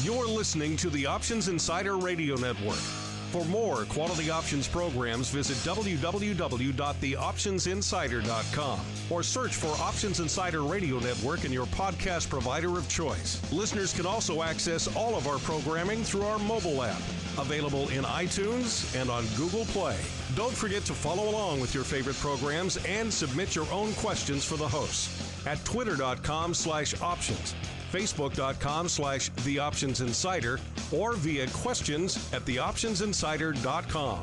You're listening to the Options Insider Radio Network. For more quality options programs, visit www.theoptionsinsider.com or search for Options Insider Radio Network in your podcast provider of choice. Listeners can also access all of our programming through our mobile app, available in iTunes and on Google Play. Don't forget to follow along with your favorite programs and submit your own questions for the hosts at twitter.com/options. Facebook.com/TheOptionsInsider or via questions at TheOptionsInsider.com.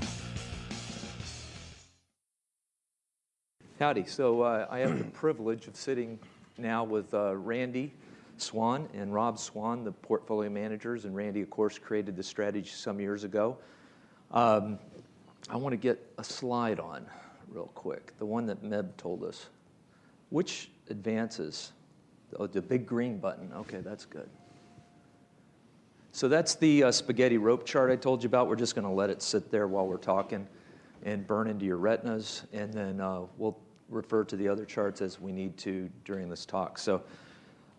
Howdy. So I have the privilege of sitting now with Randy Swan and Rob Swan, the portfolio managers. And Randy, of course, created the strategy some years ago. I want to get a slide on real quick, the one that Meb told us. Which advances? Oh, the big green button. Okay, that's good. So that's the spaghetti rope chart I told you about. We're just going to let it sit there while we're talking and burn into your retinas, and then we'll refer to the other charts as we need to during this talk. So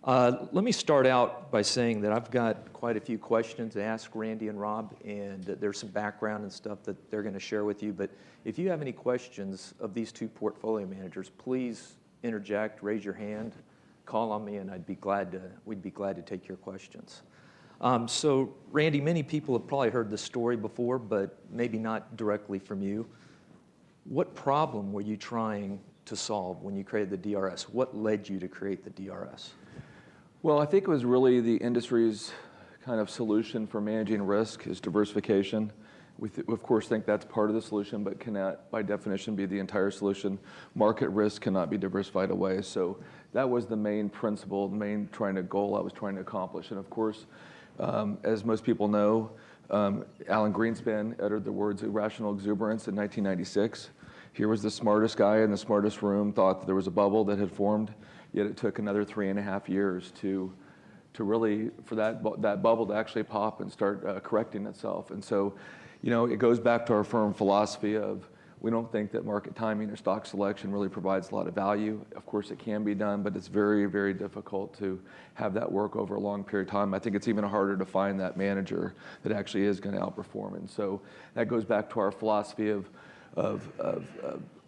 let me start out by saying that I've got quite a few questions to ask Randy and Rob, and there's some background and stuff that they're going to share with you. But if you have any questions of these two portfolio managers, please interject, raise your hand, call on me, and we'd be glad to take your questions. So Randy, many people have probably heard this story before, but maybe not directly from you. What problem were you trying to solve when you created the DRS? What led you to create the DRS? Well, I think it was really the industry's kind of solution for managing risk is diversification. We of course think that's part of the solution, but cannot by definition be the entire solution. Market risk cannot be diversified away. So that was the main principle, the main goal I was trying to accomplish. And of course, as most people know, Alan Greenspan uttered the words irrational exuberance in 1996. Here was the smartest guy in the smartest room, thought that there was a bubble that had formed, yet it took another 3.5 years to really, for that bubble to actually pop and start correcting itself. And so, you know, it goes back to our firm philosophy of we don't think that market timing or stock selection really provides a lot of value. Of course, it can be done, but it's very, very difficult to have that work over a long period of time. I think it's even harder to find that manager that actually is going to outperform. And so that goes back to our philosophy of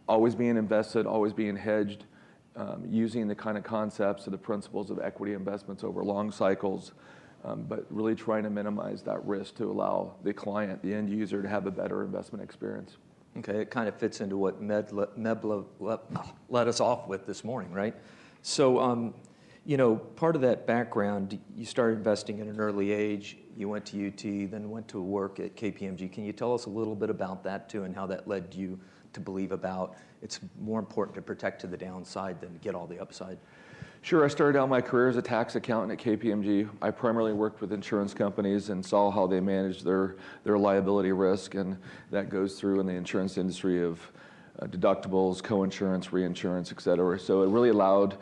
always being invested, always being hedged, using the kind of concepts or the principles of equity investments over long cycles, but really trying to minimize that risk to allow the client, the end user, to have a better investment experience. Okay, it kind of fits into what Meb let us off with this morning, right? So, you know, part of that background, you started investing at an early age, you went to UT, then went to work at KPMG. Can you tell us a little bit about that too, and how that led you to believe about it's more important to protect to the downside than get all the upside? Sure, I started out my career as a tax accountant at KPMG. I primarily worked with insurance companies and saw how they managed their liability risk, and that goes through in the insurance industry of deductibles, co-insurance, reinsurance, et cetera. So it really allowed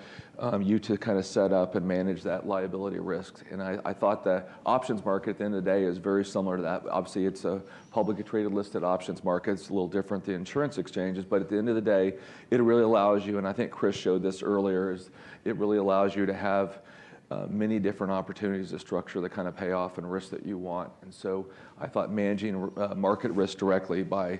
you to kind of set up and manage that liability risk. And I thought the options market at the end of the day is very similar to that. Obviously, it's a publicly traded listed options market. It's a little different than insurance exchanges, but at the end of the day, it really allows you, and I think Chris showed this earlier, is it really allows you to have many different opportunities to structure the kind of payoff and risk that you want. And so I thought managing market risk directly by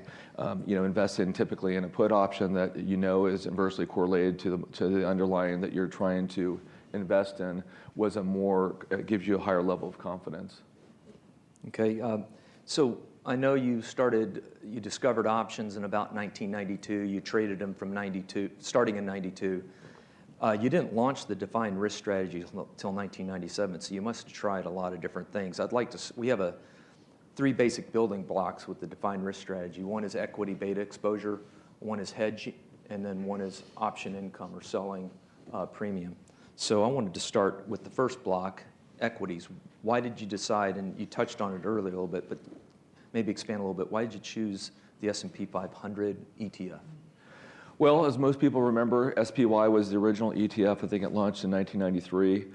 investing typically in a put option that you know is inversely correlated to the underlying that you're trying to invest in was gives you a higher level of confidence. Okay, so I know you discovered options in about 1992. You traded them from starting in 92. You didn't launch the defined risk strategy until 1997, so you must have tried a lot of different things. We have 3 basic building blocks with the defined risk strategy. One is equity beta exposure, one is hedge, and then one is option income or selling premium. So I wanted to start with the first block, equities. Why did you decide, and you touched on it earlier a little bit, but maybe expand a little bit, why did you choose the S&P 500 ETF? Well, as most people remember, SPY was the original ETF. I think it launched in 1993.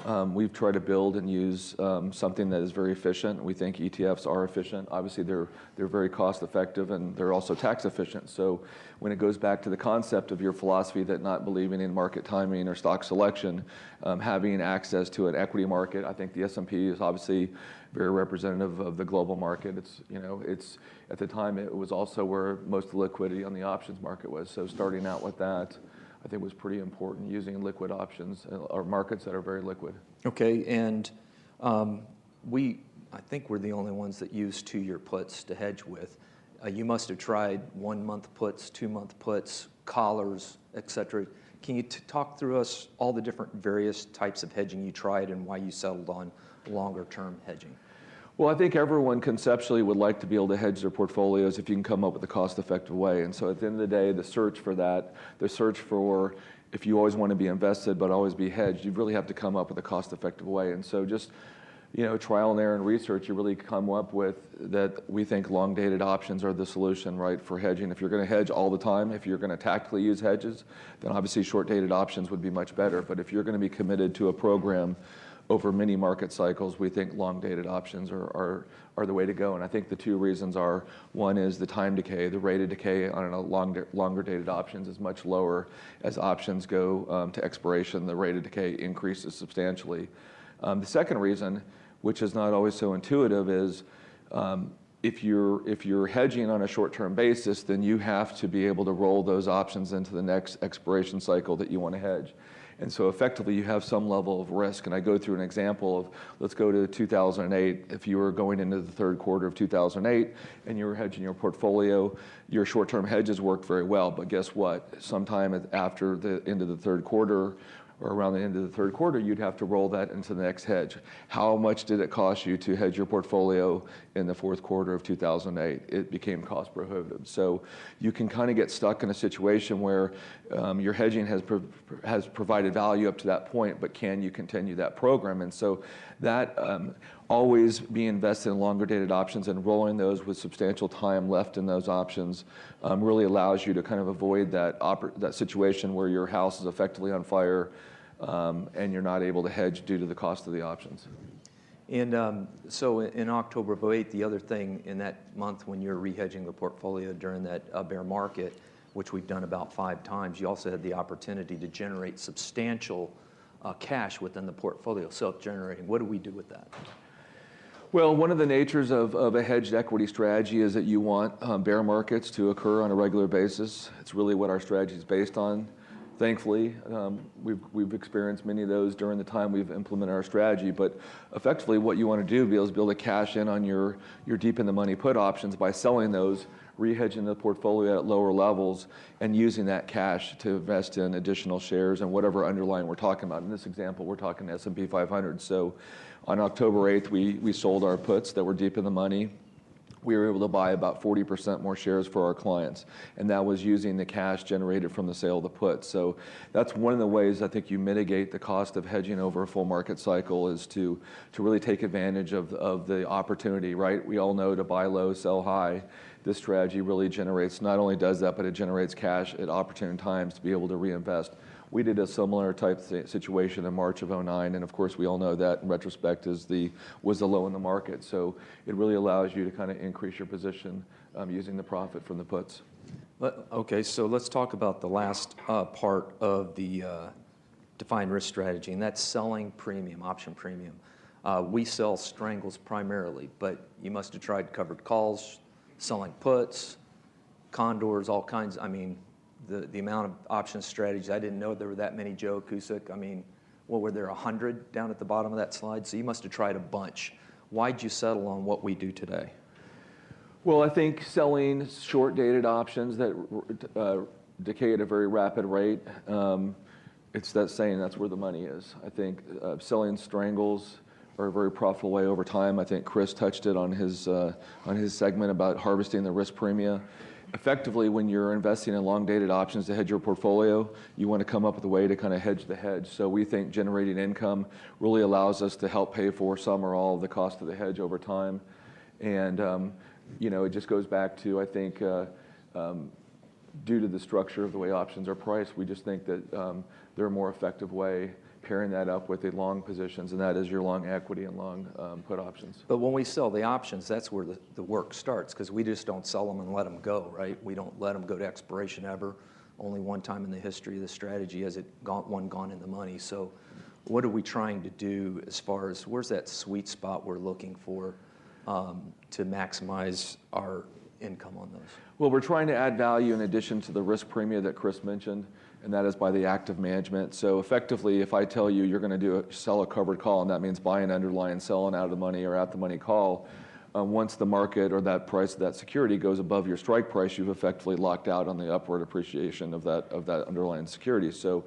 We've tried to build and use something that is very efficient. We think ETFs are efficient. Obviously, they're very cost effective and they're also tax efficient. So when it goes back to the concept of your philosophy that not believing in market timing or stock selection, having access to an equity market, I think the S&P is obviously very representative of the global market. It's at the time it was also where most of the liquidity on the options market was. So starting out with that, I think was pretty important, using liquid options or markets that are very liquid. Okay, and I think we're the only ones that use 2-year puts to hedge with. You must have tried 1-month puts, 2-month puts, collars, et cetera. Can you talk through us all the different various types of hedging you tried and why you settled on longer term hedging? Well, I think everyone conceptually would like to be able to hedge their portfolios if you can come up with a cost-effective way. And so at the end of the day, the search for if you always want to be invested but always be hedged, you really have to come up with a cost-effective way. And so just trial and error and research, you really come up with that we think long-dated options are the solution, right, for hedging. If you're going to hedge all the time, if you're going to tactically use hedges, then obviously short-dated options would be much better. But if you're going to be committed to a program over many market cycles, we think long-dated options are the way to go. And I think the two reasons are, one is the time decay. The rate of decay on a longer-dated options is much lower. As options go to expiration, the rate of decay increases substantially. The second reason, which is not always so intuitive, is if you're hedging on a short-term basis, then you have to be able to roll those options into the next expiration cycle that you want to hedge. And so effectively, you have some level of risk. And I go through an example of, let's go to 2008. If you were going into the third quarter of 2008 and you were hedging your portfolio, your short-term hedges worked very well. But guess what? Sometime after the end of the third quarter, or around the end of the third quarter, you'd have to roll that into the next hedge. How much did it cost you to hedge your portfolio in the fourth quarter of 2008? It became cost prohibitive. So you can kind of get stuck in a situation where your hedging has provided value up to that point, but can you continue that program? And so that always being invested in longer dated options and rolling those with substantial time left in those options really allows you to kind of avoid that situation where your house is effectively on fire and you're not able to hedge due to the cost of the options. And so in October of 2008, the other thing in that month when you're rehedging the portfolio during that bear market, which we've done about 5 times, you also had the opportunity to generate substantial cash within the portfolio, self-generating. What do we do with that? Well, one of the natures of a hedged equity strategy is that you want bear markets to occur on a regular basis. It's really what our strategy is based on. Thankfully, we've experienced many of those during the time we've implemented our strategy. But effectively, what you want to do is be able to cash in on your deep in the money put options by selling those, rehedging the portfolio at lower levels, and using that cash to invest in additional shares and whatever underlying we're talking about. In this example, we're talking S&P 500. So on October 8th, we sold our puts that were deep in the money. We were able to buy about 40% more shares for our clients, and that was using the cash generated from the sale of the puts. So that's one of the ways I think you mitigate the cost of hedging over a full market cycle, is to really take advantage of the opportunity, right? We all know to buy low, sell high. This strategy really generates, not only does that, but it generates cash at opportune times to be able to reinvest. We did a similar type situation in March of 2009, and of course we all know that in retrospect was the low in the market. So it really allows you to kind of increase your position using the profit from the puts. Okay, so let's talk about the last part of the defined risk strategy, and that's selling premium, option premium. We sell strangles primarily, but you must have tried covered calls, selling puts, condors, all kinds. I mean, the amount of option strategies, I didn't know there were that many, Joe Cusick. I mean, what were there, 100 down at the bottom of that slide? So you must have tried a bunch. Why'd you settle on what we do today? Well, I think selling short-dated options that decay at a very rapid rate, it's that saying, that's where the money is. I think selling strangles are a very profitable way over time. I think Chris touched it on his segment about harvesting the risk premia. Effectively, when you're investing in long-dated options to hedge your portfolio, you want to come up with a way to kind of hedge the hedge. So we think generating income really allows us to help pay for some or all of the cost of the hedge over time. And it just goes back to, I think, due to the structure of the way options are priced, we just think that they're a more effective way pairing that up with the long positions, and that is your long equity and long put options. But when we sell the options, that's where the work starts, because we just don't sell them and let them go, right? We don't let them go to expiration ever. Only one time in the history of the strategy has one gone in the money. So what are we trying to do as far as where's that sweet spot we're looking for to maximize our income on those? Well, we're trying to add value in addition to the risk premium that Chris mentioned, and that is by the active management. So effectively, if I tell you you're going to sell a covered call, and that means buy an underlying, sell an out of the money or at the money call, once the market or that price of that security goes above your strike price, you've effectively locked out on the upward appreciation of that underlying security. So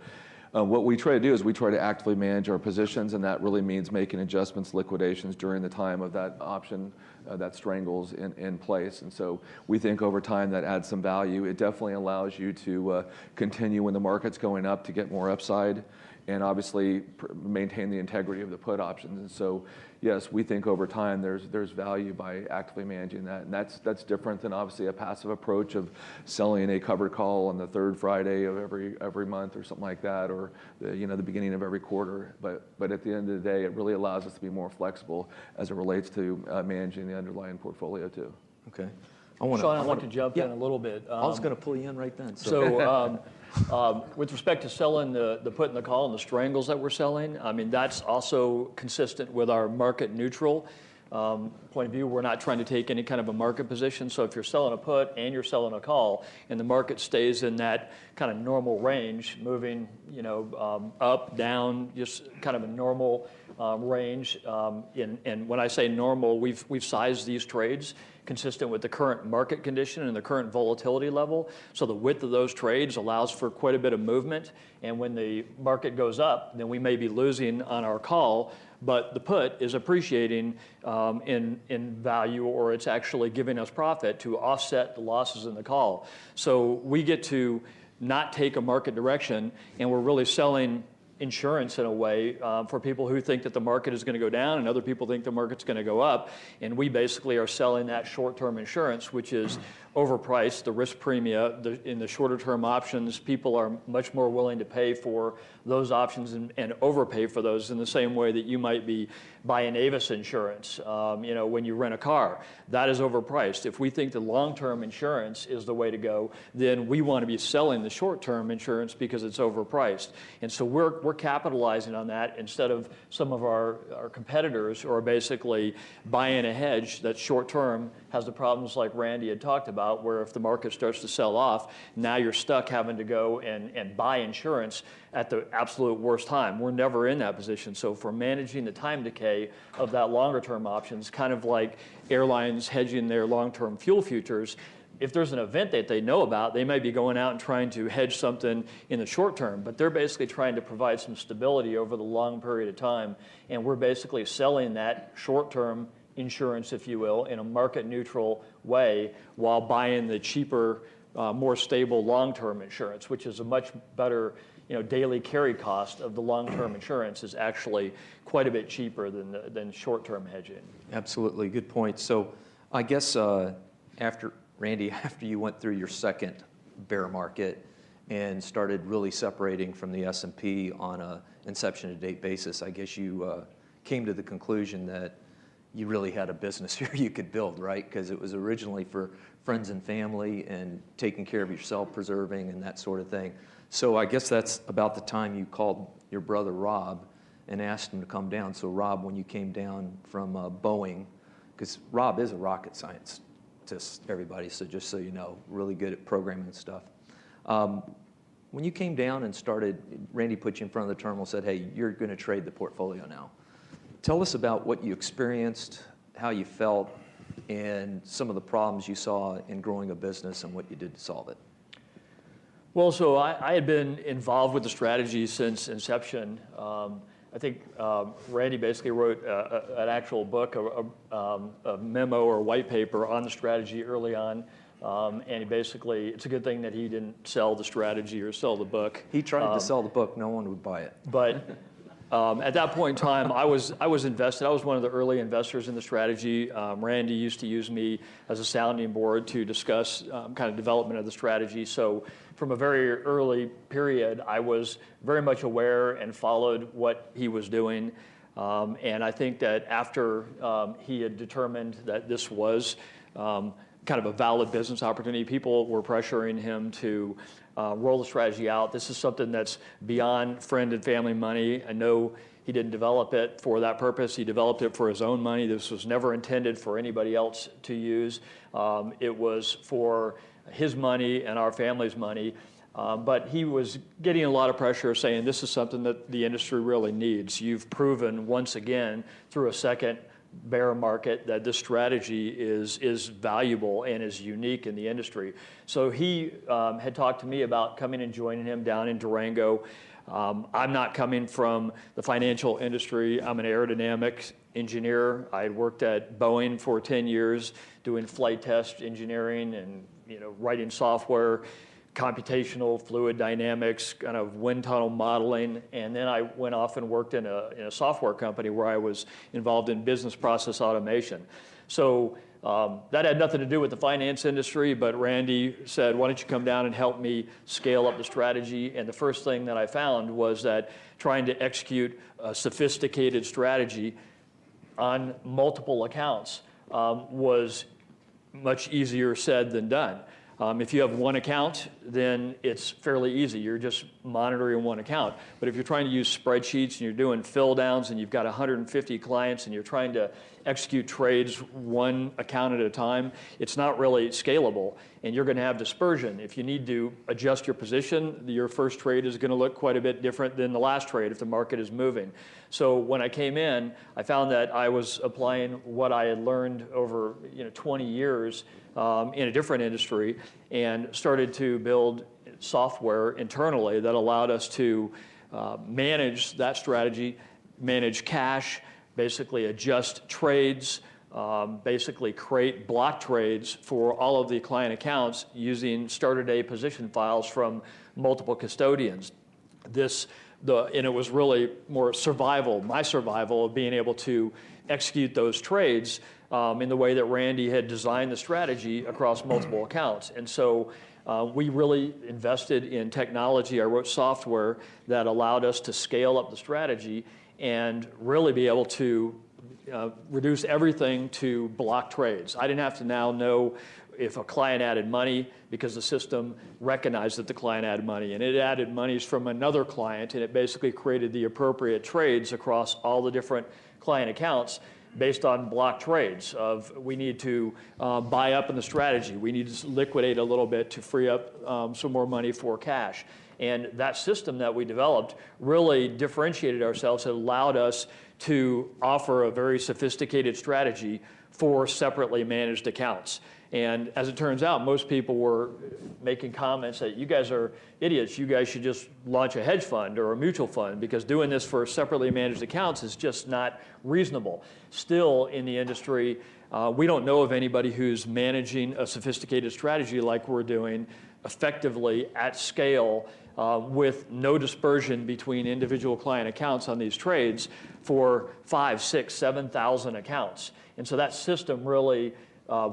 what we try to do is we try to actively manage our positions, and that really means making adjustments, liquidations during the time of that option that strangles in place. And so we think over time that adds some value. It definitely allows you to continue when the market's going up to get more upside, and obviously maintain the integrity of the put options. And so, yes, we think over time there's value by actively managing that, and that's different than obviously a passive approach of selling a covered call on the third Friday of every month or something like that, or the beginning of every quarter. But at the end of the day, it really allows us to be more flexible as it relates to managing the underlying portfolio too. Okay. Sean, I want to jump in a little bit. I was going to pull you in right then. So with respect to selling the put and the call and the strangles that we're selling, I mean, that's also consistent with our market neutral point of view. We're not trying to take any kind of a market position. So if you're selling a put and you're selling a call and the market stays in that kind of normal range, moving up, down, just kind of a normal range. And when I say normal, we've sized these trades consistent with the current market condition and the current volatility level. So the width of those trades allows for quite a bit of movement. And when the market goes up, then we may be losing on our call, but the put is appreciating in value, or it's actually giving us profit to offset the losses in the call. So we get to not take a market direction, and we're really selling insurance in a way for people who think that the market is going to go down and other people think the market's going to go up. And we basically are selling that short-term insurance, which is overpriced. The risk premia in the shorter term options, people are much more willing to pay for those options and overpay for those in the same way that you might be buying Avis insurance when you rent a car. That is overpriced. If we think the long-term insurance is the way to go, then we want to be selling the short-term insurance because it's overpriced. And so we're capitalizing on that instead of some of our competitors who are basically buying a hedge that's short-term, has the problems like Randy had talked about, where if the market starts to sell off, now you're stuck having to go and buy insurance at the absolute worst time. We're never in that position. So for managing the time decay of that longer term options, kind of like airlines hedging their long-term fuel futures, if there's an event that they know about, they may be going out and trying to hedge something in the short term, but they're basically trying to provide some stability over the long period of time. And we're basically selling that short-term insurance, if you will, in a market neutral way while buying the cheaper, more stable long-term insurance, which is a much better daily carry cost of the long-term insurance is actually quite a bit cheaper than short-term hedging. Absolutely, good point. So I guess after you went through your second bear market and started really separating from the S&P on a inception to date basis, I guess you came to the conclusion that you really had a business here you could build, right? Because it was originally for friends and family and taking care of yourself, preserving and that sort of thing. So I guess that's about the time you called your brother Rob and asked him to come down. So Rob, when you came down from Boeing, because Rob is a rocket scientist, everybody, so just so you know, really good at programming and stuff. When you came down and started, Randy put you in front of the terminal and said, hey, you're going to trade the portfolio now. Tell us about what you experienced, how you felt, and some of the problems you saw in growing a business and what you did to solve it. Well, so I had been involved with the strategy since inception. I think Randy basically wrote an actual book, a memo or white paper on the strategy early on. And he basically, it's a good thing that he didn't sell the strategy or sell the book. He tried to sell the book. No one would buy it. But At that point in time, I was invested. I was one of the early investors in the strategy. Randy used to use me as a sounding board to discuss kind of development of the strategy. So from a very early period, I was very much aware and followed what he was doing. And I think that after he had determined that this was kind of a valid business opportunity, people were pressuring him to roll the strategy out. This is something that's beyond friend and family money. I know he didn't develop it for that purpose. He developed it for his own money. This was never intended for anybody else to use. It was for his money and our family's money. But he was getting a lot of pressure saying this is something that the industry really needs. You've proven once again through a second bear market that this strategy is valuable and is unique in the industry. So he had talked to me about coming and joining him down in Durango. I'm not coming from the financial industry. I'm an aerodynamics engineer. I had worked at Boeing for 10 years doing flight test engineering and writing software, computational fluid dynamics, kind of wind tunnel modeling, and then I went off and worked in a software company where I was involved in business process automation. So that had nothing to do with the finance industry, but Randy said, why don't you come down and help me scale up the strategy? And the first thing that I found was that trying to execute a sophisticated strategy on multiple accounts was much easier said than done. If you have one account, then it's fairly easy. You're just monitoring one account. But if you're trying to use spreadsheets and you're doing fill downs and you've got 150 clients and you're trying to execute trades one account at a time, it's not really scalable and you're going to have dispersion. If you need to adjust your position, your first trade is going to look quite a bit different than the last trade if the market is moving. So when I came in, I found that I was applying what I had learned over 20 years in a different industry and started to build software internally that allowed us to manage that strategy, manage cash, basically adjust trades, basically create block trades for all of the client accounts using starter day position files from multiple custodians. And it was really more survival, my survival of being able to execute those trades in the way that Randy had designed the strategy across multiple accounts. And so we really invested in technology. I wrote software that allowed us to scale up the strategy and really be able to reduce everything to block trades. I didn't have to now know if a client added money because the system recognized that the client added money, and it added monies from another client, and it basically created the appropriate trades across all the different client accounts based on block trades of we need to buy up in the strategy. We need to liquidate a little bit to free up some more money for cash. And that system that we developed really differentiated ourselves. It allowed us to offer a very sophisticated strategy for separately managed accounts. And as it turns out, most people were making comments that you guys are idiots. You guys should just launch a hedge fund or a mutual fund because doing this for separately managed accounts is just not reasonable. Still in the industry, we don't know of anybody who's managing a sophisticated strategy like we're doing effectively at scale with no dispersion between individual client accounts on these trades for 5, 6, 7,000 accounts. And so that system really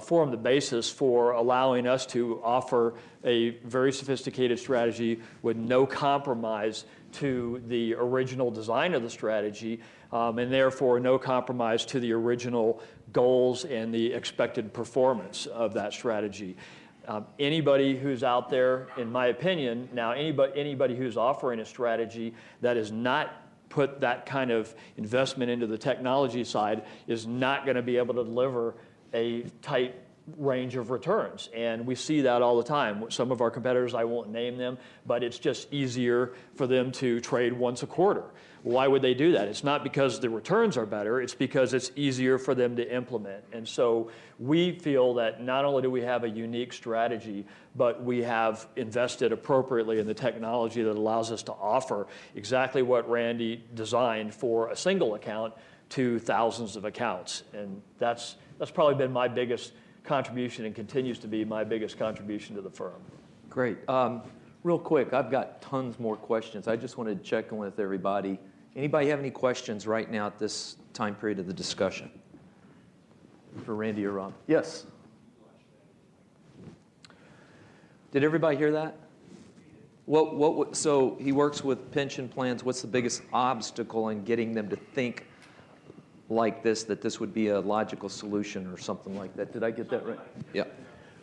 formed the basis for allowing us to offer a very sophisticated strategy with no compromise to the original design of the strategy, and therefore no compromise to the original goals and the expected performance of that strategy. Anybody who's out there, in my opinion, now anybody who's offering a strategy that is not put that kind of investment into the technology side is not going to be able to deliver a tight range of returns. And we see that all the time. Some of our competitors, I won't name them, but it's just easier for them to trade once a quarter. Why would they do that? It's not because the returns are better, it's because it's easier for them to implement. And so we feel that not only do we have a unique strategy, but we have invested appropriately in the technology that allows us to offer exactly what Randy designed for a single account to thousands of accounts. And that's probably been my biggest contribution and continues to be my biggest contribution to the firm. Great. Real quick, I've got tons more questions. I just wanted to check in with everybody Anybody have any questions right now at this time period of the discussion? For Randy or Rob? Yes. Did everybody hear that? So he works with pension plans. What's the biggest obstacle in getting them to think like this, that this would be a logical solution or something like that? Did I get that right? Yeah.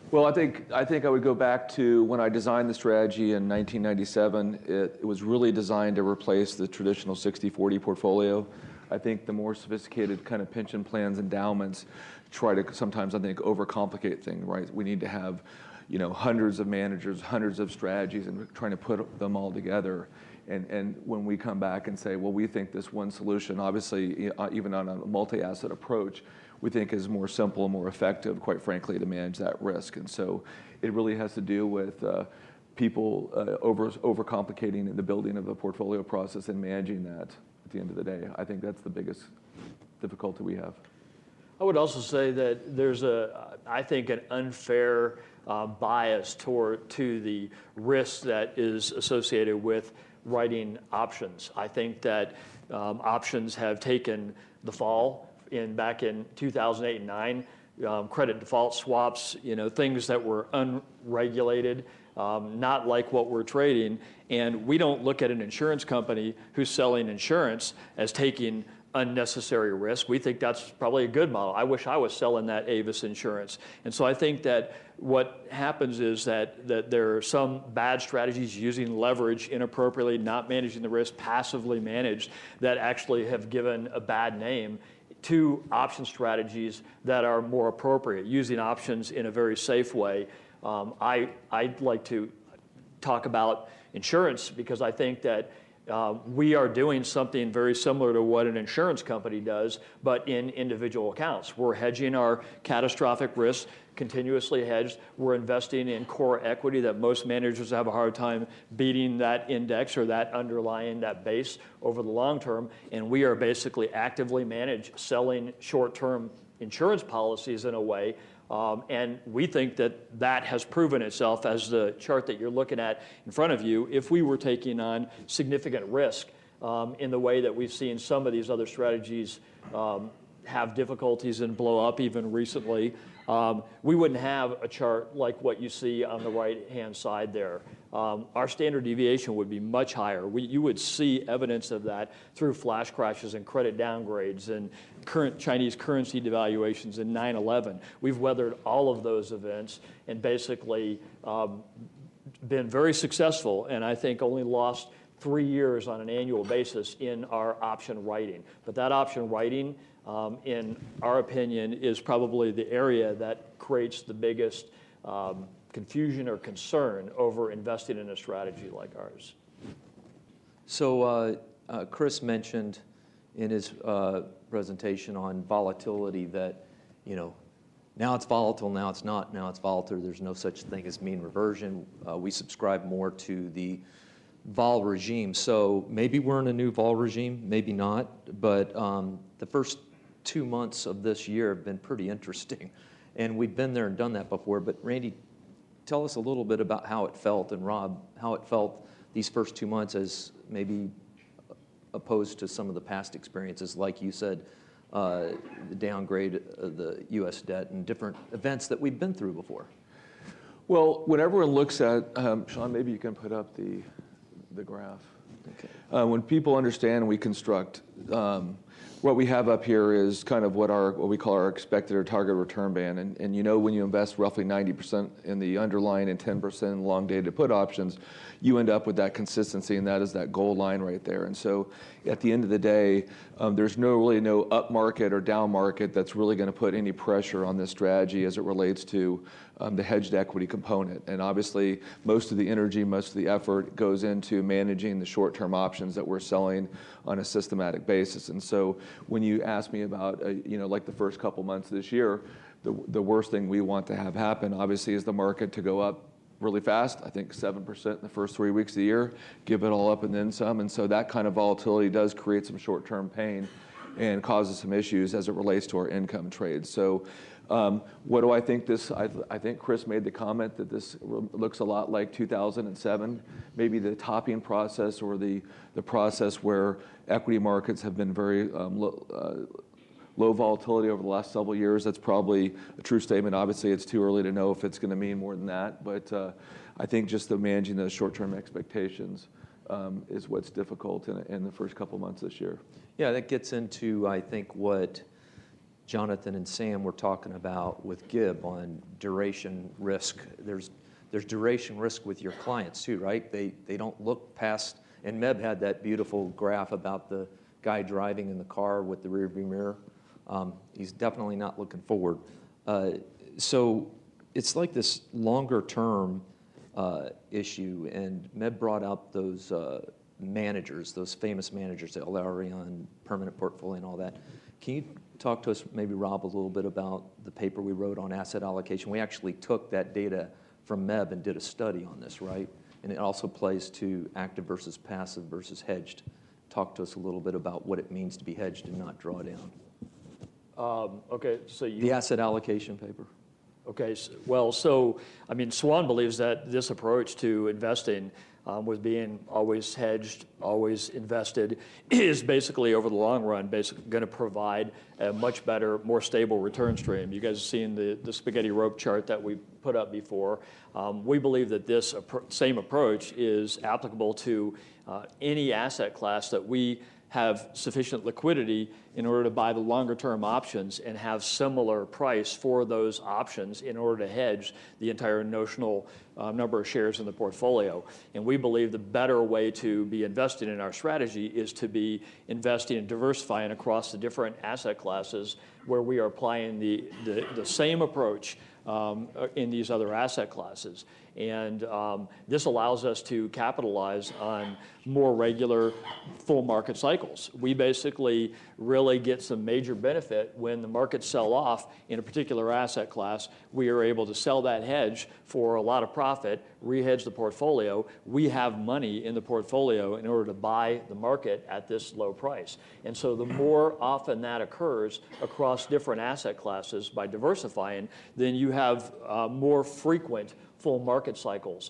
Well, I think I would go back to when I designed the strategy in 1997. It was really designed to replace the traditional 60-40 portfolio. I think the more sophisticated kind of pension plans, endowments, try to sometimes, I think, overcomplicate things, right? We need to have, hundreds of managers, hundreds of strategies, and trying to put them all together. And when we come back and say, well, we think this one solution, obviously, even on a multi-asset approach, we think is more simple, more effective, quite frankly, to manage that risk. And so it really has to do with people overcomplicating the building of a portfolio process and managing that at the end of the day. I think that's the biggest difficulty we have. I would also say that there's I think, an unfair bias to the risk that is associated with writing options. I think that options have taken the fall back in 2008 and 2009, credit default swaps, things that were unregulated, not like what we're trading. And we don't look at an insurance company who's selling insurance as taking unnecessary risk. We think that's probably a good model. I wish I was selling that Avis insurance. And so I think that what happens is that there are some bad strategies using leverage inappropriately, not managing the risk, passively managed, that actually have given a bad name to option strategies that are more appropriate, using options in a very safe way. I'd like to talk about insurance because I think that we are doing something very similar to what an insurance company does, but in individual accounts. We're hedging our catastrophic risk, continuously hedged. We're investing in core equity that most managers have a hard time beating that index or that underlying, that base over the long term. And we are basically actively managed, selling short-term insurance policies in a way. And we think that that has proven itself, as the chart that you're looking at in front of you, if we were taking on significant risk in the way that we've seen some of these other strategies have difficulties and blow up even recently, we wouldn't have a chart like what you see on the right-hand side there. Our standard deviation would be much higher. You would see evidence of that through flash crashes and credit downgrades and current Chinese currency devaluations and 9/11. We've weathered all of those events and basically been very successful, and I think only lost 3 years on an annual basis in our option writing. But that option writing, in our opinion, is probably the area that creates the biggest confusion or concern over investing in a strategy like ours. So Chris mentioned in his presentation on volatility that, now it's volatile, now it's not, now it's volatile. There's no such thing as mean reversion. We subscribe more to the vol regime. So maybe we're in a new vol regime, maybe not, but the first 2 months of this year have been pretty interesting. And we've been there and done that before. But Randy, tell us a little bit about how it felt, and Rob, how it felt these first 2 months as maybe opposed to some of the past experiences, like you said, the downgrade of the U.S. debt and different events that we've been through before. Well, when everyone looks at, Sean, maybe you can put up the graph. Okay. When people understand we construct, what we have up here is kind of what we call our expected or target return band. And when you invest roughly 90% in the underlying and 10% in long-dated put options, you end up with that consistency, and that is that gold line right there. And so at the end of the day, there's really no up market or down market that's really going to put any pressure on this strategy as it relates to the hedged equity component. And obviously, most of the energy, most of the effort goes into managing the short-term options that we're selling on a systematic basis. And so when you ask me about, like the first couple months of this year, the worst thing we want to have happen, obviously, is the market to go up really fast. I think 7% in the first 3 weeks of the year, give it all up and then some. And so that kind of volatility does create some short-term pain. and causes some issues as it relates to our income trades. So what do I think this, I think Chris made the comment that this looks a lot like 2007, maybe the topping process or the process where equity markets have been very low volatility over the last several years. That's probably a true statement. Obviously, it's too early to know if it's going to mean more than that, but I think just managing those short-term expectations is what's difficult in the first couple months this year. Yeah, that gets into, I think, what Jonathan and Sam were talking about with Gibb on duration risk. There's duration risk with your clients too, right? They don't look past, and Meb had that beautiful graph about the guy driving in the car with the rearview mirror. He's definitely not looking forward. So it's like this longer term issue, and Meb brought up those managers, those famous managers, Larion, permanent portfolio and all that. Can you talk to us, maybe Rob, a little bit about the paper we wrote on asset allocation? We actually took that data from Meb and did a study on this, right? And it also plays to active versus passive versus hedged. Talk to us a little bit about what it means to be hedged and not draw down. Okay, so the asset allocation paper. Okay, well, so I mean, Swan believes that this approach to investing with being always hedged, always invested, is basically over the long run basically going to provide a much better, more stable return stream. You guys have seen the spaghetti rope chart that we put up before. We believe that this same approach is applicable to any asset class that we have sufficient liquidity in order to buy the longer term options and have similar price for those options in order to hedge the entire notional number of shares in the portfolio. And we believe the better way to be investing in our strategy is to be investing and diversifying across the different asset classes where we are applying the same approach in these other asset classes. And this allows us to capitalize on more regular full market cycles. We basically really get some major benefit when the markets sell off in a particular asset class. We are able to sell that hedge for a lot of profit, re-hedge the portfolio. We have money in the portfolio in order to buy the market at this low price. And so the more often that occurs across different asset classes by diversifying, then you have more frequent full market cycles.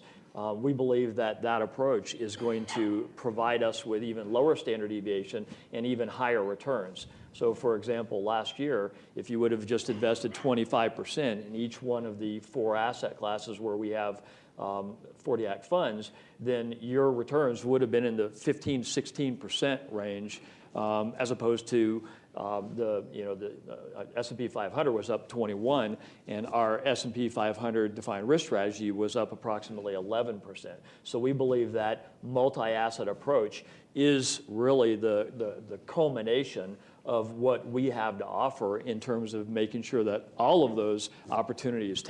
We believe that that approach is going to provide us with even lower standard deviation and even higher returns. So for example, last year, if you would have just invested 25% in each one of the 4 asset classes where we have 40 Act funds, then your returns would have been in the 15-16% range, as opposed to the S&P 500 was up 21, and our S&P 500 defined risk strategy was up approximately 11%. So we believe that multi-asset approach is really the culmination of what we have to offer in terms of making sure that all of those opportunities,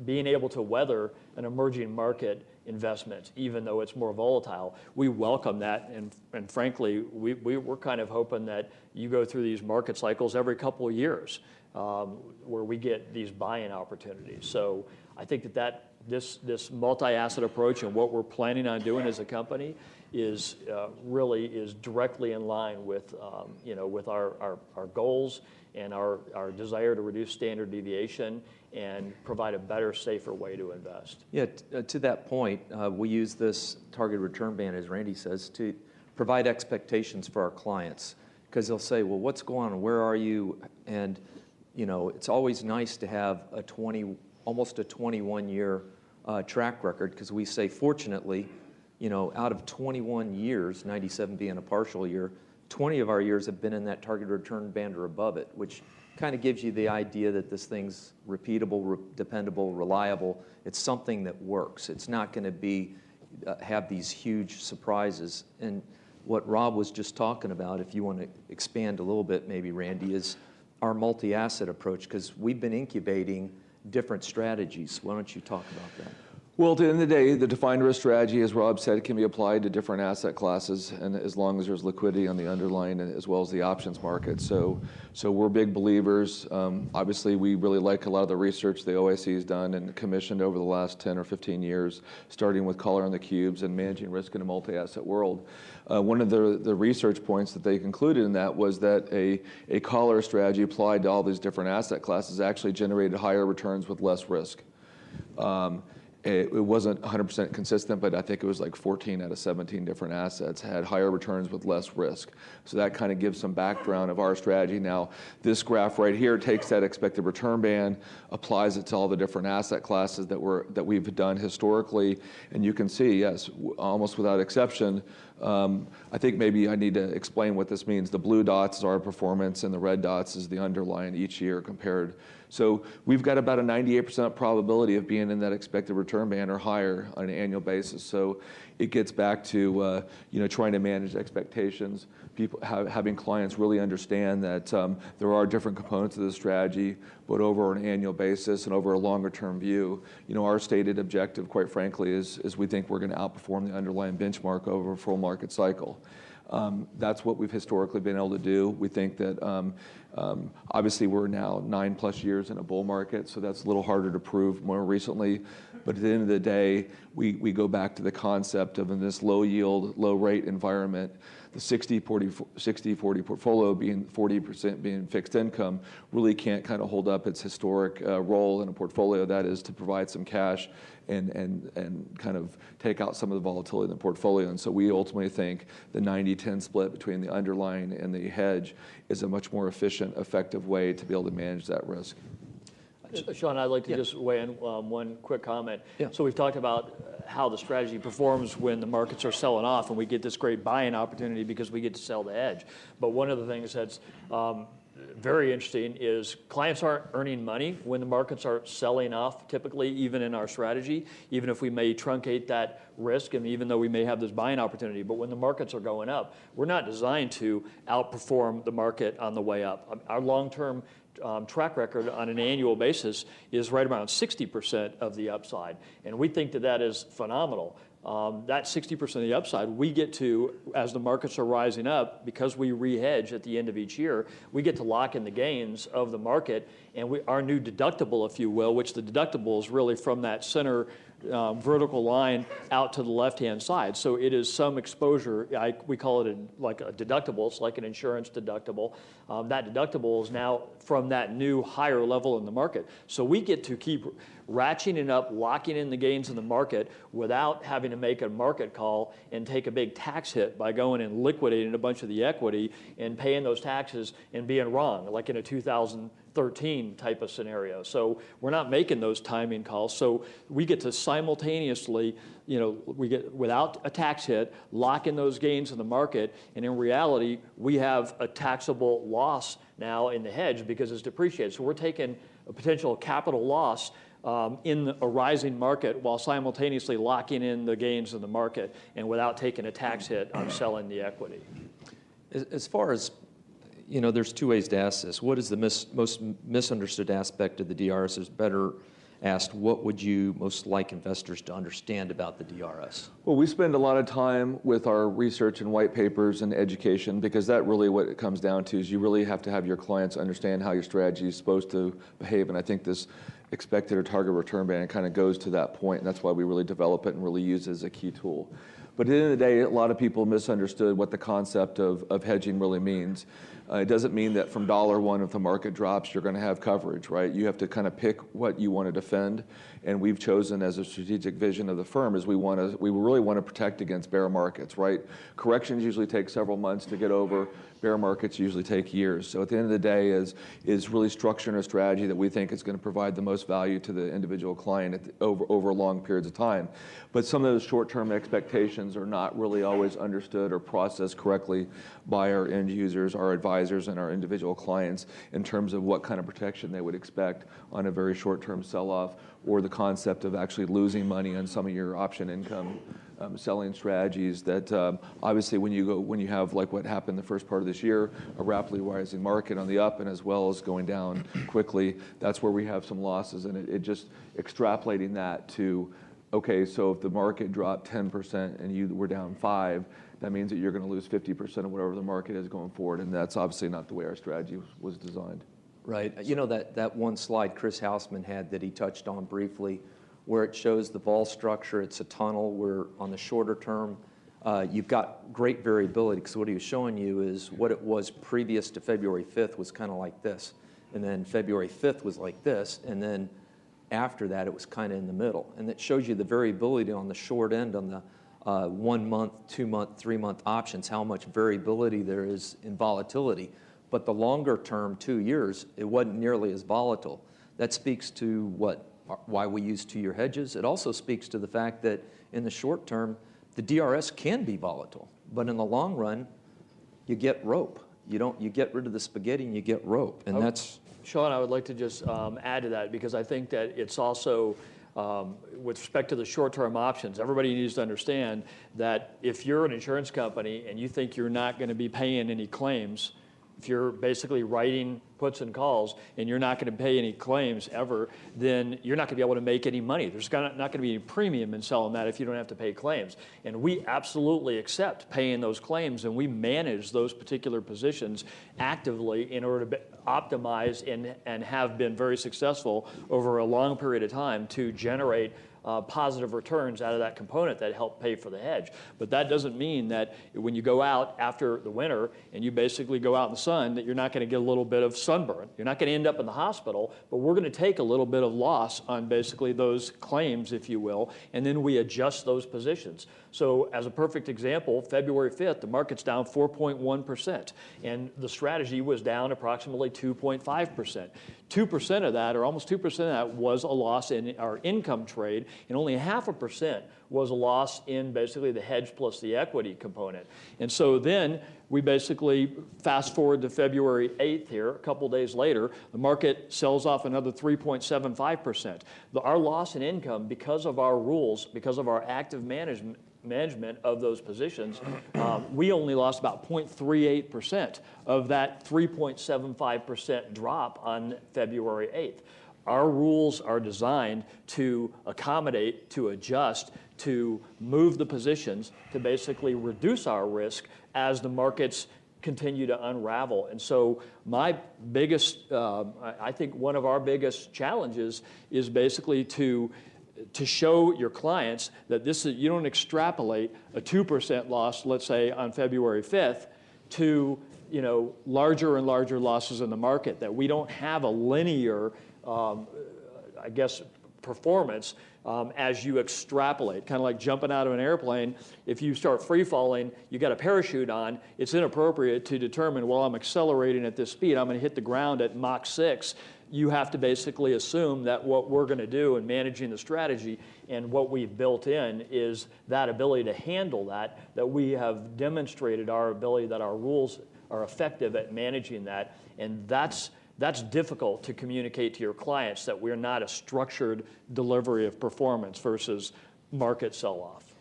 being able to weather an emerging market investment, even though it's more volatile, we welcome that, and frankly, we're kind of hoping that you go through these market cycles every couple of years, where we get these buy-in opportunities. So I think that this multi-asset approach and what we're planning on doing as a company is directly in line with with our goals and our desire to reduce standard deviation and provide a better, safer way to invest. Yeah, to that point, we use this target return band, as Randy says, to provide expectations for our clients, because they'll say, well, what's going on? Where are you? And it's always nice to have almost a 21-year track record, because we say, fortunately, out of 21 years, 97 being a partial year, 20 of our years have been in that target return band or above it, which kind of gives you the idea that this thing's repeatable, dependable, reliable. It's something that works. It's not going to have these huge surprises. And what Rob was just talking about, if you want to expand a little bit, maybe, Randy, is our multi-asset approach, because we've been incubating different strategies. Why don't you talk about that? Well, at the end of the day, the defined risk strategy, as Rob said, can be applied to different asset classes, and as long as there's liquidity on the underlying as well as the options market. So we're big believers. Obviously, we really like a lot of the research the OIC has done and commissioned over the last 10 or 15 years, starting with color on the cubes and managing risk in a multi-asset world. One of the research points that they concluded in that was that a collar strategy applied to all these different asset classes actually generated higher returns with less risk. It wasn't 100% consistent, but I think it was like 14 out of 17 different assets had higher returns with less risk. So that kind of gives some background of our strategy. Now, this graph right here takes that expected return band, applies it to all the different asset classes that we've done historically, and you can see, yes, almost without exception. I think maybe I need to explain what this means. The blue dots is our performance, and the red dots is the underlying each year compared. So we've got about a 98% probability of being in that expected return band or higher on an annual basis. So it gets back to trying to manage expectations, having clients really understand that there are different components of the strategy, but over an annual basis and over a longer term view, our stated objective, quite frankly, is we think we're going to outperform the underlying benchmark over a full market cycle. That's what we've historically been able to do. We think that obviously we're now 9+ years in a bull market, so that's a little harder to prove more recently. But at the end of the day, we go back to the concept of in this low yield, low rate environment, the 60-40 portfolio being 40% being fixed income really can't kind of hold up its historic role in a portfolio, that is to provide some cash and kind of take out some of the volatility in the portfolio. And so we ultimately think the 90-10 split between the underlying and the hedge is a much more efficient, effective way to be able to manage that risk. Sean, I'd like to just weigh in one quick comment. Yeah. So we've talked about how the strategy performs when the markets are selling off and we get this great buying opportunity because we get to sell the hedge. But one of the things that's very interesting is clients aren't earning money when the markets are selling off, typically, even in our strategy, even if we may truncate that risk and even though we may have this buying opportunity. But when the markets are going up, we're not designed to outperform the market on the way up. Our long-term track record on an annual basis is right around 60% of the upside. And we think that that is phenomenal. That 60% of the upside, we get to, as the markets are rising up, because we re-hedge at the end of each year, we get to lock in the gains of the market, and our new deductible, if you will, which the deductible is really from that center vertical line out to the left-hand side. So it is some exposure. We call it like a deductible. It's like an insurance deductible. That deductible is now from that new higher level in the market. So we get to keep ratcheting up, locking in the gains in the market without having to make a market call and take a big tax hit by going and liquidating a bunch of the equity and paying those taxes and being wrong, like in a 2013 type of scenario. So we're not making those timing calls. So we get to simultaneously, we get without a tax hit, lock in those gains in the market, and in reality, we have a taxable loss now in the hedge because it's depreciated. So we're taking a potential capital loss in a rising market while simultaneously locking in the gains in the market and without taking a tax hit on selling the equity. As far as, there's two ways to ask this. What is the most misunderstood aspect of the DRS? Is better asked, what would you most like investors to understand about the DRS? Well, we spend a lot of time with our research and white papers and education because that really what it comes down to is you really have to have your clients understand how your strategy is supposed to behave. And I think this expected or target return band kind of goes to that point. And that's why we really develop it and really use it as a key tool. But at the end of the day, a lot of people misunderstood what the concept of hedging really means. It doesn't mean that from $1 if the market drops, you're going to have coverage, right? You have to kind of pick what you want to defend. And we've chosen as a strategic vision of the firm is we really want to protect against bear markets, right? Corrections usually take several months to get over. Bear markets usually take years. So at the end of the day is really structuring a strategy that we think is going to provide the most value to the individual client over long periods of time. But some of those short-term expectations are not really always understood or processed correctly by our end users, our advisors, and our individual clients in terms of what kind of protection they would expect on a very short-term sell-off or the concept of actually losing money on some of your option income selling strategies that obviously when you have like what happened the first part of this year, a rapidly rising market on the up and as well as going down quickly, that's where we have some losses. And it just extrapolating that to okay, so if the market dropped 10% and you were down 5%, that means that you're going to lose 50% of whatever the market is going forward, and that's obviously not the way our strategy was designed. Right. You know, that one slide Chris Hausman had that he touched on briefly, where it shows the vol structure, it's a tunnel where on the shorter term, you've got great variability, because what he was showing you is what it was previous to February 5th was kind of like this. And then February 5th was like this, and then after that, it was kind of in the middle. And it shows you the variability on the short end on the 1 month, 2 month, 3 month options, how much variability there is in volatility. But the longer term, 2 years, it wasn't nearly as volatile. That speaks to why we use 2-year hedges. It also speaks to the fact that in the short term, the DRS can be volatile, but in the long run, you get rope. You get rid of the spaghetti and you get rope, and that's. Sean, I would like to just add to that, because I think that it's also, with respect to the short-term options, everybody needs to understand that if you're an insurance company and you think you're not going to be paying any claims, if you're basically writing puts and calls and you're not going to pay any claims ever, then you're not going to be able to make any money. There's not going to be any premium in selling that if you don't have to pay claims. And we absolutely accept paying those claims, and we manage those particular positions actively in order to optimize and have been very successful over a long period of time to generate positive returns out of that component that help pay for the hedge. But that doesn't mean that when you go out after the winter and you basically go out in the sun, that you're not going to get a little bit of sunburn. You're not going to end up in the hospital, but we're going to take a little bit of loss on basically those claims, if you will, and then we adjust those positions. So as a perfect example, February 5th, the market's down 4.1%, and the strategy was down approximately 2.5%. 2% of that, or almost 2% of that, was a loss in our income trade, and only 0.5% was a loss in basically the hedge plus the equity component. And so then we basically fast forward to February 8th here, a couple days later, the market sells off another 3.75%. Our loss in income, because of our rules, because of our active management of those positions, we only lost about 0.38% of that 3.75% drop on February 8th. Our rules are designed to accommodate, to adjust, to move the positions, to basically reduce our risk as the markets continue to unravel. And so my biggest, I think one of our biggest challenges is basically to show your clients that you don't extrapolate a 2% loss, let's say on February 5th, to larger and larger losses in the market, that we don't have a linear, I guess, performance as you extrapolate, kind of like jumping out of an airplane. If you start free falling, you got a parachute on, it's inappropriate to determine, well, I'm accelerating at this speed, I'm going to hit the ground at Mach 6. You have to basically assume that what we're going to do in managing the strategy and what we've built in is that ability to handle that we have demonstrated our ability, that our rules are effective at managing that. And that's difficult to communicate to your clients, that we're not a structured delivery of performance versus market sell-off.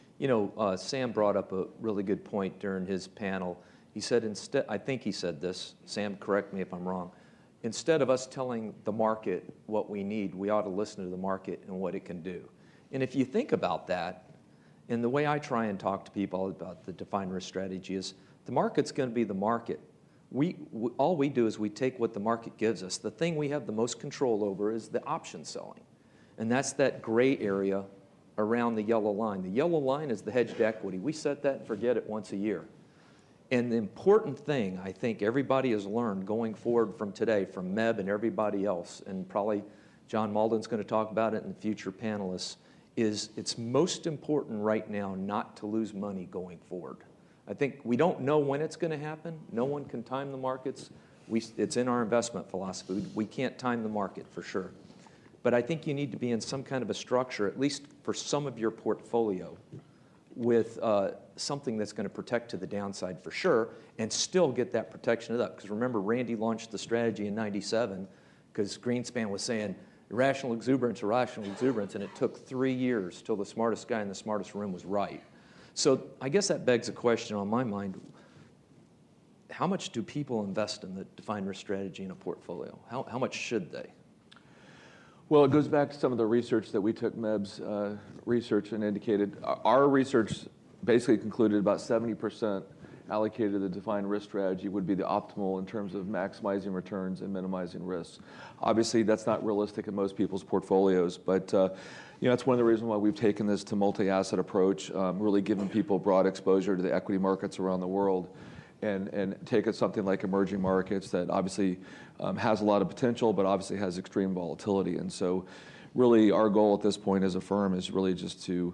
Sam brought up a really good point during his panel. He said I think he said this, Sam, correct me if I'm wrong, instead of us telling the market what we need, we ought to listen to the market and what it can do. And if you think about that, and the way I try and talk to people about the defined risk strategy is the market's going to be the market. All we do is we take what the market gives us. The thing we have the most control over is the option selling. And that's that gray area around the yellow line. The yellow line is the hedged equity. We set that and forget it once a year. And the important thing I think everybody has learned going forward from today, from Meb and everybody else, and probably John Malden's going to talk about it in the future panelists, is it's most important right now not to lose money going forward. I think we don't know when it's going to happen. No one can time the markets. It's in our investment philosophy. We can't time the market for sure. But I think you need to be in some kind of a structure, at least for some of your portfolio, with something that's going to protect to the downside for sure, and still get that protection up. Because remember, Randy launched the strategy in '97 because Greenspan was saying irrational exuberance, and it took 3 years till the smartest guy in the smartest room was right. So I guess that begs a question on my mind. How much do people invest in the defined risk strategy in a portfolio? How much should they? Well, it goes back to some of the research that we took, MEB's research, and indicated our research basically concluded about 70% allocated to the defined risk strategy would be the optimal in terms of maximizing returns and minimizing risks. Obviously, that's not realistic in most people's portfolios, but that's one of the reasons why we've taken this to multi-asset approach, really giving people broad exposure to the equity markets around the world, and take it something like emerging markets that obviously has a lot of potential, but obviously has extreme volatility. And so really our goal at this point as a firm is really just to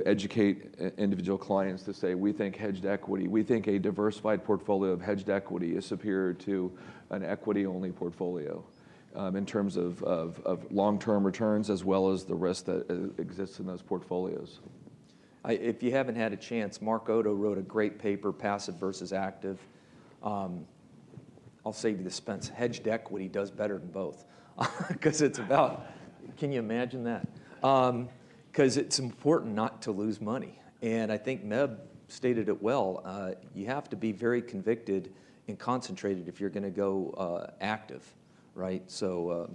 educate individual clients to say, we think hedged equity, we think a diversified portfolio of hedged equity is superior to an equity-only portfolio in terms of long-term returns as well as the risk that exists in those portfolios. If you haven't had a chance, Mark Otto wrote a great paper, Passive versus Active. I'll save you the suspense. Hedged equity does better than both because it's about, can you imagine that? Because it's important not to lose money. And I think Meb stated it well. You have to be very convicted and concentrated if you're going to go active, right? So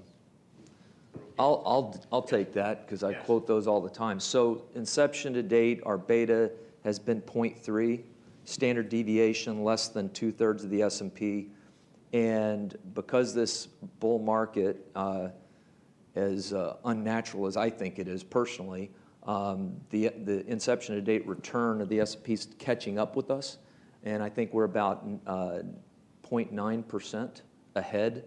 I'll take that because I quote those all the time. So inception to date, our beta has been 0.3, standard deviation less than 2/3 of the S&P. And because this bull market, as unnatural as I think it is personally, the inception to date return of the S&P is catching up with us. And I think we're about 0.9% ahead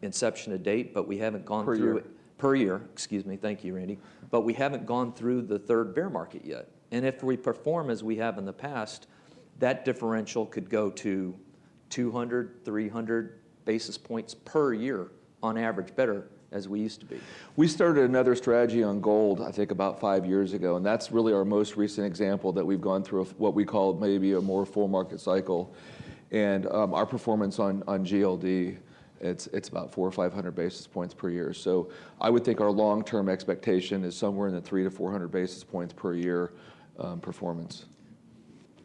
inception to date, but we haven't gone through it. Per year, excuse me, thank you, Randy. But we haven't gone through the third bear market yet. And if we perform as we have in the past, that differential could go to 200, 300 basis points per year on average, better as we used to be. We started another strategy on gold, I think about 5 years ago, and that's really our most recent example that we've gone through what we call maybe a more full market cycle. And our performance on GLD, it's about 400 or 500 basis points per year. So I would think our long-term expectation is somewhere in the 300 to 400 basis points per year performance.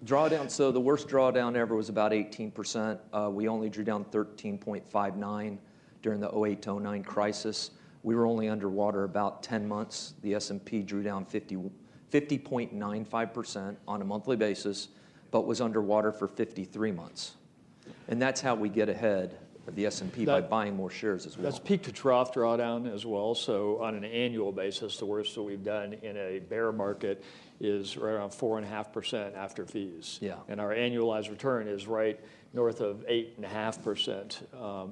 Drawdown, so the worst drawdown ever was about 18%. We only drew down 13.59 during the 08-09 crisis. We were only underwater about 10 months. The S&P drew down 50.95% on a monthly basis, but was underwater for 53 months. And that's how we get ahead of the S&P by buying more shares as well. That's peak to trough drawdown as well. So on an annual basis, the worst that we've done in a bear market is right around 4.5% after fees. Yeah. And our annualized return is right north of 8.5%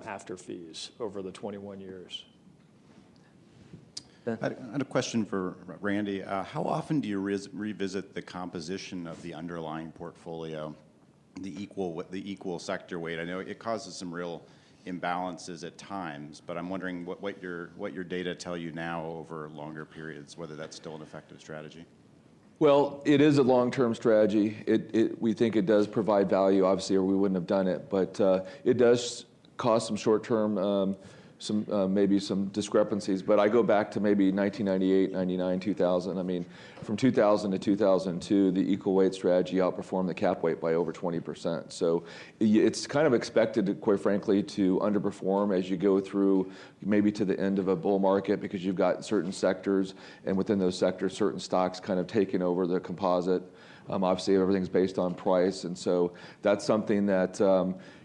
after fees over the 21 years. Ben? I had a question for Randy. How often do you revisit the composition of the underlying portfolio, the equal sector weight? I know it causes some real imbalances at times, but I'm wondering what your data tell you now over longer periods, whether that's still an effective strategy. Well, it is a long-term strategy. We think it does provide value, obviously, or we wouldn't have done it. But it does cause some short-term, maybe some discrepancies. But I go back to maybe 1998, 99, 2000. I mean, from 2000 to 2002, the equal weight strategy outperformed the cap weight by over 20%. So it's kind of expected, quite frankly, to underperform as you go through maybe to the end of a bull market because you've got certain sectors, and within those sectors, certain stocks kind of taking over the composite. Obviously, everything's based on price, and so that's something that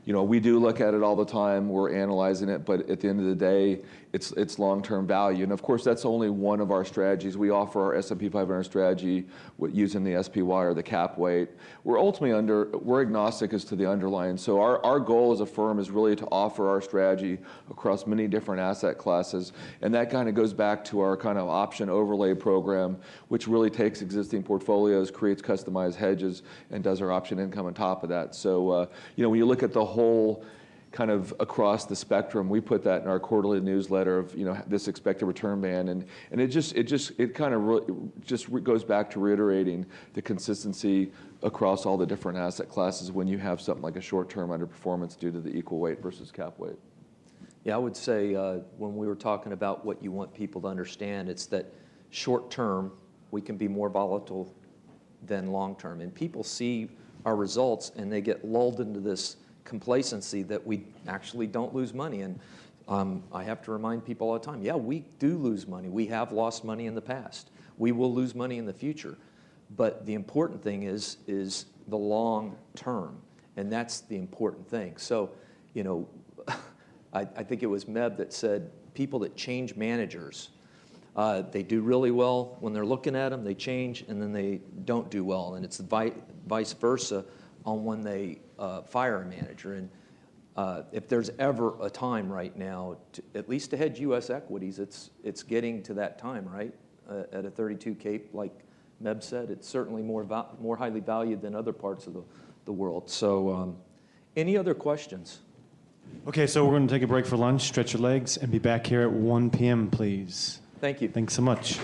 we do look at it all the time. We're analyzing it, but at the end of the day, it's long-term value. And of course, that's only one of our strategies. We offer our S&P 500 strategy using the SPY or the cap weight. We're agnostic as to the underlying. So our goal as a firm is really to offer our strategy across many different asset classes, and that kind of goes back to our kind of option overlay program, which really takes existing portfolios, creates customized hedges, and does our option income on top of that. So when you look at the whole kind of across the spectrum, we put that in our quarterly newsletter of this expected return band, and it kind of just goes back to reiterating the consistency across all the different asset classes when you have something like a short-term underperformance due to the equal weight versus cap weight. Yeah, I would say when we were talking about what you want people to understand, it's that short-term we can be more volatile than long-term, and people see our results and they get lulled into this complacency that we actually don't lose money. And I have to remind people all the time, yeah, we do lose money. We have lost money in the past. We will lose money in the future. But the important thing is the long term, and that's the important thing. So, you know, I think it was Meb that said people that change managers, they do really well when they're looking at them, they change, and then they don't do well. And it's vice versa on when they fire a manager. And if there's ever a time right now, at least to hedge U.S. equities, it's getting to that time, right? At a 32 CAPE, like Meb said, it's certainly more highly valued than other parts of the world. So any other questions? Okay, so we're going to take a break for lunch, stretch your legs, and be back here at 1 p.m., please. Thank you. Thanks so much.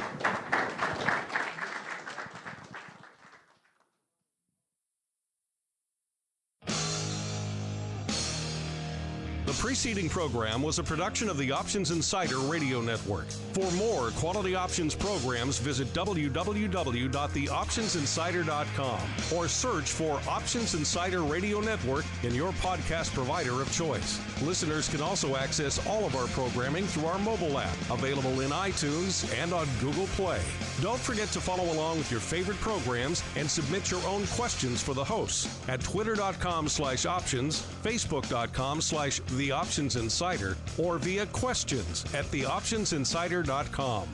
The preceding program was a production of the Options Insider Radio Network. For more quality options programs, visit www.theoptionsinsider.com or search for Options Insider Radio Network in your podcast provider of choice. Listeners can also access all of our programming through our mobile app, available in iTunes and on Google Play. Don't forget to follow along with your favorite programs and submit your own questions for the hosts at twitter.com/options, facebook.com/theoptionsinsider, or via questions at theoptionsinsider.com.